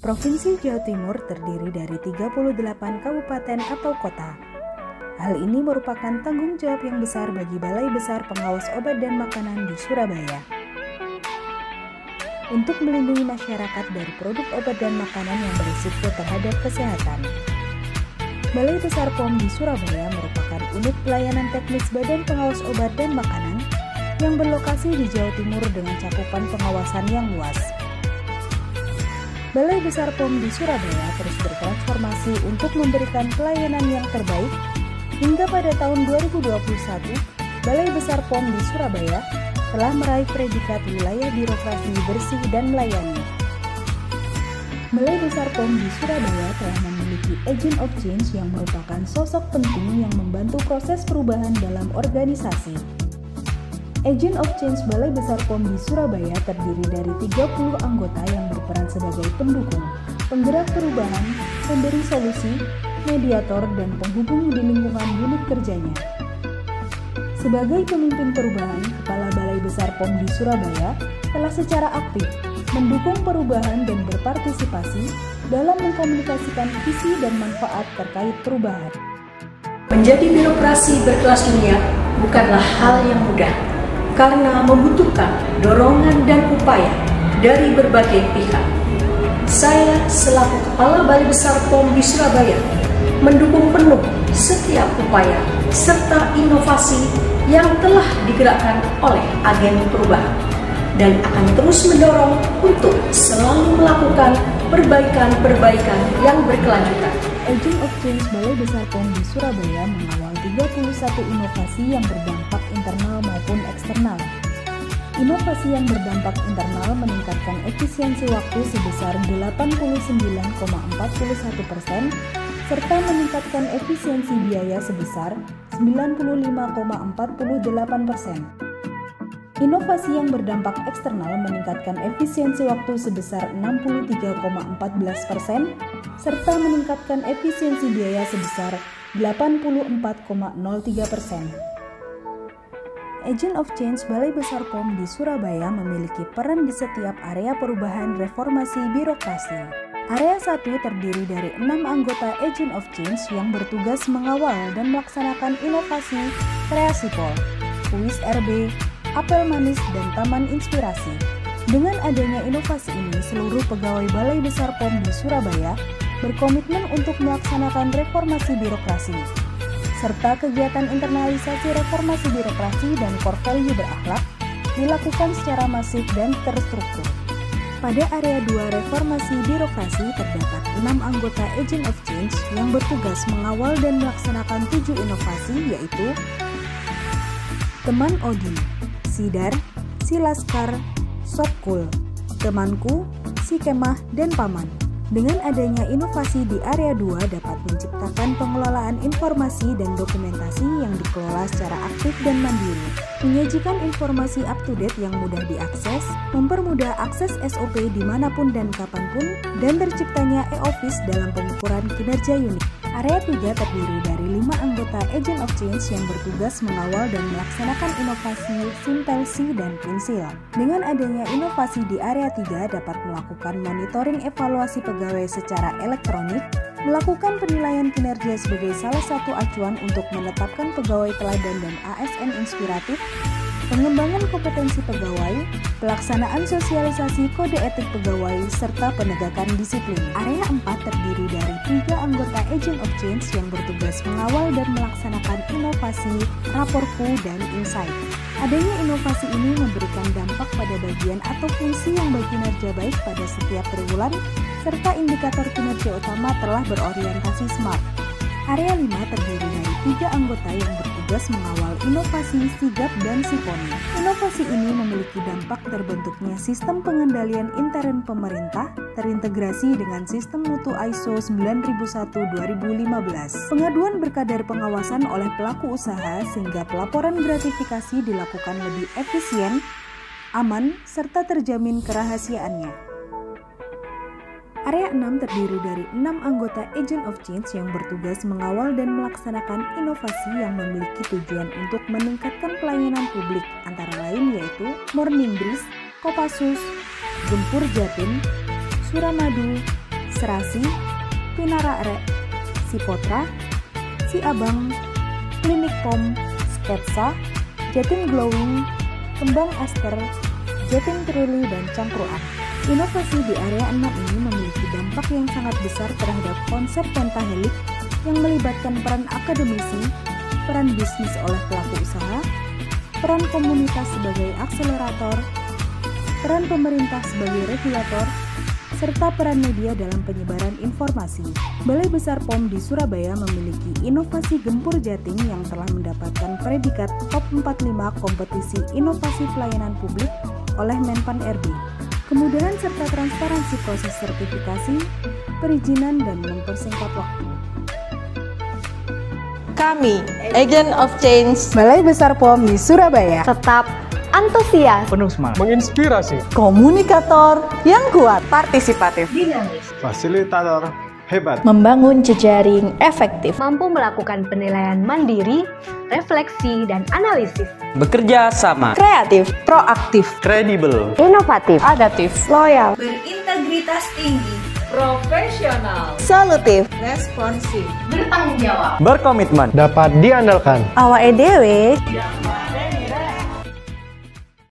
Provinsi Jawa Timur terdiri dari 38 kabupaten atau kota. Hal ini merupakan tanggung jawab yang besar bagi Balai Besar Pengawas Obat dan Makanan di Surabaya. Untuk melindungi masyarakat dari produk obat dan makanan yang berisiko terhadap kesehatan. Balai Besar POM di Surabaya merupakan unit pelayanan teknis Badan Pengawas Obat dan Makanan yang berlokasi di Jawa Timur dengan cakupan pengawasan yang luas. Balai Besar POM di Surabaya terus bertransformasi untuk memberikan pelayanan yang terbaik. Hingga pada tahun 2021, Balai Besar POM di Surabaya telah meraih predikat wilayah birokrasi bersih dan melayani. Balai Besar POM di Surabaya telah memiliki Agent of Change yang merupakan sosok penting yang membantu proses perubahan dalam organisasi. Agent of Change Balai Besar POM di Surabaya terdiri dari 30 anggota yang berperan sebagai pendukung, penggerak perubahan, pemberi solusi, mediator, dan penghubung di lingkungan unit kerjanya. Sebagai pemimpin perubahan, Kepala Balai Besar POM di Surabaya telah secara aktif mendukung perubahan dan berpartisipasi dalam mengkomunikasikan visi dan manfaat terkait perubahan. Menjadi birokrasi berkelas dunia bukanlah hal yang mudah, karena membutuhkan dorongan dan upaya dari berbagai pihak. Saya selaku Kepala Balai Besar POM di Surabaya mendukung penuh setiap upaya serta inovasi yang telah digerakkan oleh agen perubahan dan akan terus mendorong untuk selalu melakukan perbaikan-perbaikan yang berkelanjutan. Agent of Change Balai Besar POM di Surabaya mengawal 31 inovasi yang berdampak internal maupun eksternal. Inovasi yang berdampak internal meningkatkan efisiensi waktu sebesar 89,41% serta meningkatkan efisiensi biaya sebesar 95,48%. Inovasi yang berdampak eksternal meningkatkan efisiensi waktu sebesar 63,14% serta meningkatkan efisiensi biaya sebesar 84,03%. Agent of Change Balai Besar POM di Surabaya memiliki peran di setiap area perubahan reformasi birokrasi. Area 1 terdiri dari 6 anggota Agent of Change yang bertugas mengawal dan melaksanakan inovasi Kreasi Pol, Kuis RB, Apel Manis, dan Taman Inspirasi. Dengan adanya inovasi ini, seluruh pegawai Balai Besar POM di Surabaya berkomitmen untuk melaksanakan reformasi birokrasi, serta kegiatan internalisasi reformasi birokrasi dan core value berakhlak dilakukan secara masif dan terstruktur. Pada area 2 reformasi birokrasi terdapat 6 anggota Agent of Change yang bertugas mengawal dan melaksanakan 7 inovasi, yaitu Teman Odi, Sidar, Silaskar, Sopkul, Temanku, Sikemah, dan Paman. Dengan adanya inovasi di area 2 dapat menciptakan pengelolaan informasi dan dokumentasi yang dikelola secara aktif dan mandiri, menyajikan informasi up-to-date yang mudah diakses, mempermudah akses SOP dimanapun dan kapanpun, dan terciptanya e-office dalam pengukuran kinerja unit. Area 3 terdiri dari 5 anggota Agent of Change yang bertugas mengawal dan melaksanakan inovasi Simpelsi dan Pensil. Dengan adanya inovasi di area 3 dapat melakukan monitoring evaluasi pegawai secara elektronik, melakukan penilaian kinerja sebagai salah satu acuan untuk menetapkan pegawai teladan dan ASN inspiratif, pengembangan kompetensi pegawai, pelaksanaan sosialisasi kode etik pegawai, serta penegakan disiplin. Area 4 terdiri dari 3 anggota Agent of Change yang bertugas mengawal dan melaksanakan inovasi, raporku, dan insight. Adanya inovasi ini memberikan dampak pada bagian atau fungsi yang berkinerja baik pada setiap triwulan, serta indikator kinerja utama telah berorientasi SMART. Area 5 terdiri dari 3 anggota yang bertugas mengawal inovasi Sigap dan Siponi. Inovasi ini memiliki dampak terbentuknya sistem pengendalian intern pemerintah terintegrasi dengan sistem mutu ISO 9001-2015. Pengaduan berkadar pengawasan oleh pelaku usaha sehingga pelaporan gratifikasi dilakukan lebih efisien, aman, serta terjamin kerahasiaannya. Area 6 terdiri dari 6 anggota Agent of Change yang bertugas mengawal dan melaksanakan inovasi yang memiliki tujuan untuk meningkatkan pelayanan publik, antara lain yaitu Morning Breeze, Kopassus, Gempur Jatim, Suramadu, Serasi, Pinara Re, Sipotra, Si Abang, Klinik POM, Sketsa, Jatim Glowing, Kembang Aster, Jatim Truli, dan Cangkruan. Inovasi di area 6 ini memiliki dampak yang sangat besar terhadap konsep pentahelik yang melibatkan peran akademisi, peran bisnis oleh pelaku usaha, peran komunitas sebagai akselerator, peran pemerintah sebagai regulator, serta peran media dalam penyebaran informasi. Balai Besar POM di Surabaya memiliki inovasi Gempur Jatim yang telah mendapatkan predikat top 45 kompetisi inovasi pelayanan publik oleh Menpan RB. Kemudahan serta transparansi proses sertifikasi, perizinan, dan mempersingkat waktu. Kami, Agent of Change, Balai Besar POM di Surabaya, tetap antusias, penuh semangat, menginspirasi, komunikator yang kuat, partisipatif, dinamis, fasilitator hebat, membangun jejaring efektif, mampu melakukan penilaian mandiri, refleksi, dan analisis, bekerja sama, kreatif, proaktif, kredibel, inovatif, adaptif, loyal, berintegritas tinggi, profesional, solutif, responsif, bertanggung jawab, berkomitmen, dapat diandalkan. awake dhewe